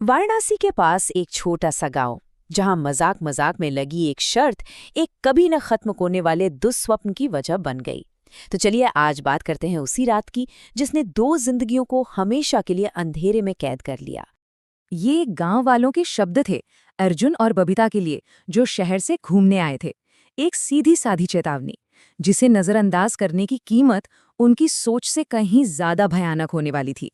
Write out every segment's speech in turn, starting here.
वाराणसी के पास एक छोटा सा गांव, जहां मजाक मजाक में लगी एक शर्त एक कभी न खत्म होने वाले दुस्वप्न की वजह बन गई। तो चलिए आज बात करते हैं उसी रात की, जिसने दो जिंदगियों को हमेशा के लिए अंधेरे में कैद कर लिया। ये गांव वालों के शब्द थे, अर्जुन और बबीता के लिए, जो शहर से घूमने आए थे। एक सीधी साधी चेतावनी, जिसे नजरअंदाज करने की कीमत उनकी सोच से कहीं ज्यादा भयानक होने वाली थी।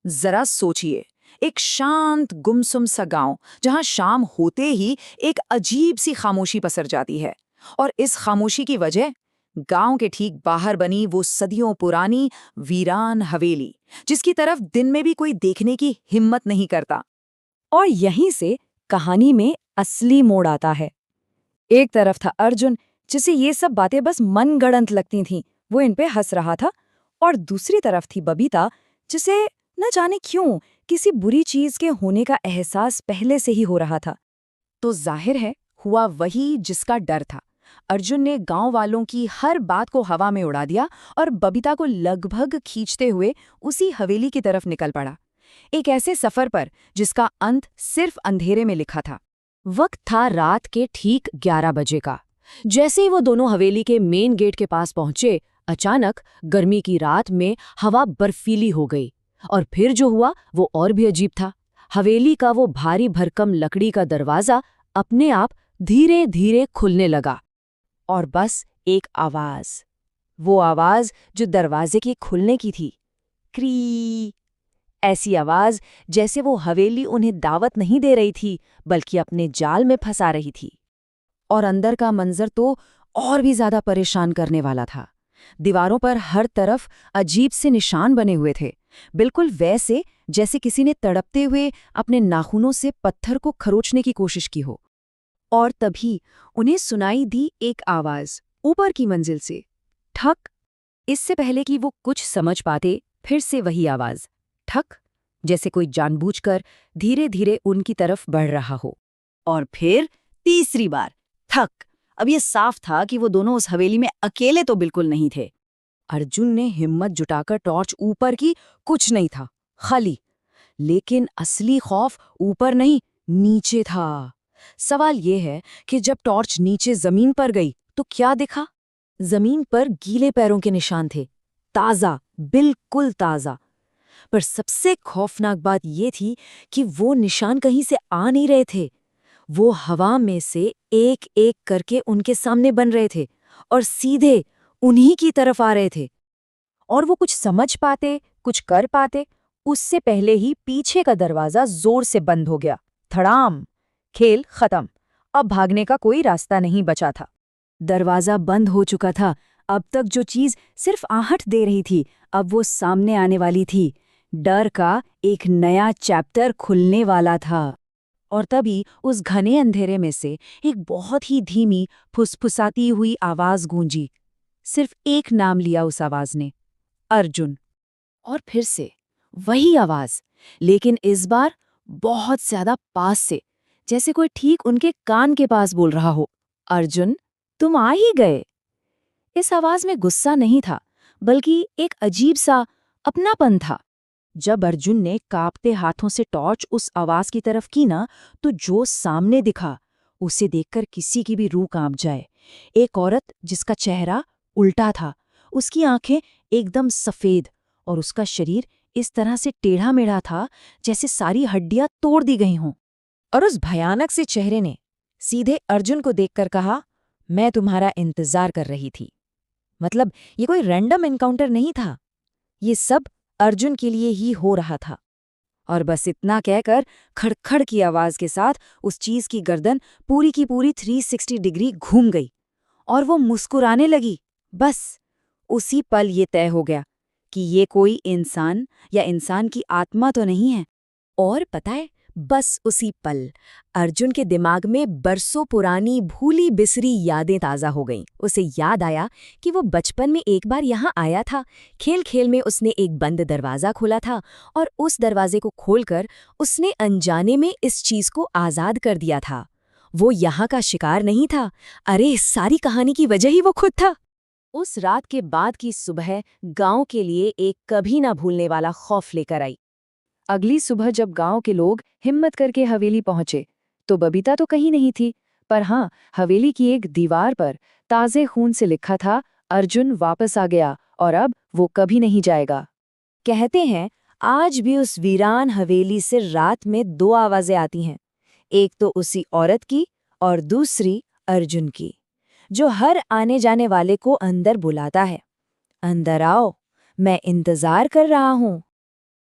जरा सोचिए, एक शांत गुमसुम सा गांव, जहां शाम होते ही एक अजीब सी खामोशी पसर जाती है। और इस खामोशी की वजह, गांव के ठीक बाहर बनी वो सदियों पुरानी वीरान हवेली, जिसकी तरफ दिन में भी कोई देखने की हिम्मत नहीं करता। और यहीं से कहानी में असली मोड़ आता है। एक तरफ था अर्जुन, जिसे ये सब बातें बस मनगढ़ंत लगती थीं, वो इन पे हंस रहा था। और दूसरी तरफ थी बबीता, जिसे न जाने क्यों किसी बुरी चीज के होने का एहसास पहले से ही हो रहा था। तो जाहिर है, हुआ वही जिसका डर था। अर्जुन ने गांव वालों की हर बात को हवा में उड़ा दिया और बबीता को लगभग खींचते हुए उसी हवेली की तरफ निकल पड़ा, एक ऐसे सफर पर जिसका अंत सिर्फ अंधेरे में लिखा था। वक्त था रात के ठीक 11 बजे का। जैसे ही वो दोनों हवेली के मेन गेट के पास पहुंचे, अचानक गर्मी की रात में हवा बर्फीली हो गई। और फिर जो हुआ वो और भी अजीब था। हवेली का वो भारी भरकम लकड़ी का दरवाजा अपने आप धीरे धीरे खुलने लगा। और बस एक आवाज, वो आवाज जो दरवाजे के खुलने की थी, क्री। ऐसी आवाज जैसे वो हवेली उन्हें दावत नहीं दे रही थी, बल्कि अपने जाल में फंसा रही थी। और अंदर का मंजर तो और भी ज्यादा परेशान करने वाला था। दीवारों पर हर तरफ अजीब से निशान बने हुए थे, बिल्कुल वैसे जैसे किसी ने तड़पते हुए अपने नाखूनों से पत्थर को खरोचने की कोशिश की हो। और तभी उन्हें सुनाई दी एक आवाज ऊपर की मंजिल से, ठक। इससे पहले कि वो कुछ समझ पाते, फिर से वही आवाज, ठक, जैसे कोई जानबूझकर धीरे धीरे उनकी तरफ बढ़ रहा हो। और फिर तीसरी बार, थक। अब ये साफ था कि वो दोनों उस हवेली में अकेले तो बिल्कुल नहीं थे। अर्जुन ने हिम्मत जुटाकर टॉर्च ऊपर की, कुछ नहीं था, खाली। लेकिन असली खौफ ऊपर नहीं, नीचे था। सवाल ये है कि जब टॉर्च नीचे जमीन पर गई तो क्या दिखा? जमीन पर गीले पैरों के निशान थे, ताजा, बिल्कुल ताजा। पर सबसे खौफनाक बात ये थी कि वो निशान कहीं से आ नहीं रहे थे। वो हवा में से एक एक करके उनके सामने बन रहे थे और सीधे उन्हीं की तरफ आ रहे थे। और वो कुछ समझ पाते, कुछ कर पाते, उससे पहले ही पीछे का दरवाजा जोर से बंद हो गया। धड़ाम! खेल खत्म। अब भागने का कोई रास्ता नहीं बचा था। दरवाजा बंद हो चुका था। अब तक जो चीज सिर्फ आहट दे रही थी, अब वो सामने आने वाली थी। डर का एक नया चैप्टर खुलने वाला था। और तभी उस घने अंधेरे में से एक बहुत ही धीमी, फुसफुसाती हुई आवाज गूंजी। सिर्फ एक नाम लिया उस आवाज ने, अर्जुन। और फिर से वही आवाज, लेकिन इस बार बहुत ज्यादा पास से, जैसे कोई ठीक उनके कान के पास बोल रहा हो, अर्जुन, तुम आ ही गए। इस आवाज में गुस्सा नहीं था, बल्कि एक अजीब सा अपनापन था। जब अर्जुन ने कांपते हाथों से टॉर्च उस आवाज की तरफ की ना, तो जो सामने दिखा, उसे देखकर किसी की भी रूह कांप जाए। एक औरत जिसका चेहरा उल्टा था, उसकी आंखें एकदम सफेद, और उसका शरीर इस तरह से टेढ़ा मेढ़ा था जैसे सारी हड्डियां तोड़ दी गई हों। और उस भयानक से चेहरे ने सीधे अर्जुन को देखकर कहा, मैं तुम्हारा इंतजार कर रही थी। मतलब ये कोई रैंडम एनकाउंटर नहीं था, ये सब अर्जुन के लिए ही हो रहा था। और बस इतना कहकर खड़खड़ की आवाज के साथ उस चीज की गर्दन पूरी की पूरी 360 डिग्री घूम गई और वो मुस्कुराने लगी। बस उसी पल ये तय हो गया कि ये कोई इंसान या इंसान की आत्मा तो नहीं है। और पता है, बस उसी पल अर्जुन के दिमाग में बरसों पुरानी भूली बिसरी यादें ताज़ा हो गईं। उसे याद आया कि वो बचपन में एक बार यहाँ आया था। खेल खेल में उसने एक बंद दरवाज़ा खोला था और उस दरवाजे को खोलकर उसने अनजाने में इस चीज़ को आज़ाद कर दिया था। वो यहाँ का शिकार नहीं था, अरे इस सारी कहानी की वजह ही वो खुद था। उस रात के बाद की सुबह गांव के लिए एक कभी ना भूलने वाला खौफ लेकर आई। अगली सुबह जब गांव के लोग हिम्मत करके हवेली पहुंचे तो बबीता तो कहीं नहीं थी, पर हाँ, हवेली की एक दीवार पर ताजे खून से लिखा था, अर्जुन वापस आ गया और अब वो कभी नहीं जाएगा। कहते हैं आज भी उस वीरान हवेली से रात में 2 आवाजें आती हैं, एक तो उसी औरत की और दूसरी अर्जुन की, जो हर आने जाने वाले को अंदर बुलाता है, अंदर आओ, मैं इंतजार कर रहा हूँ।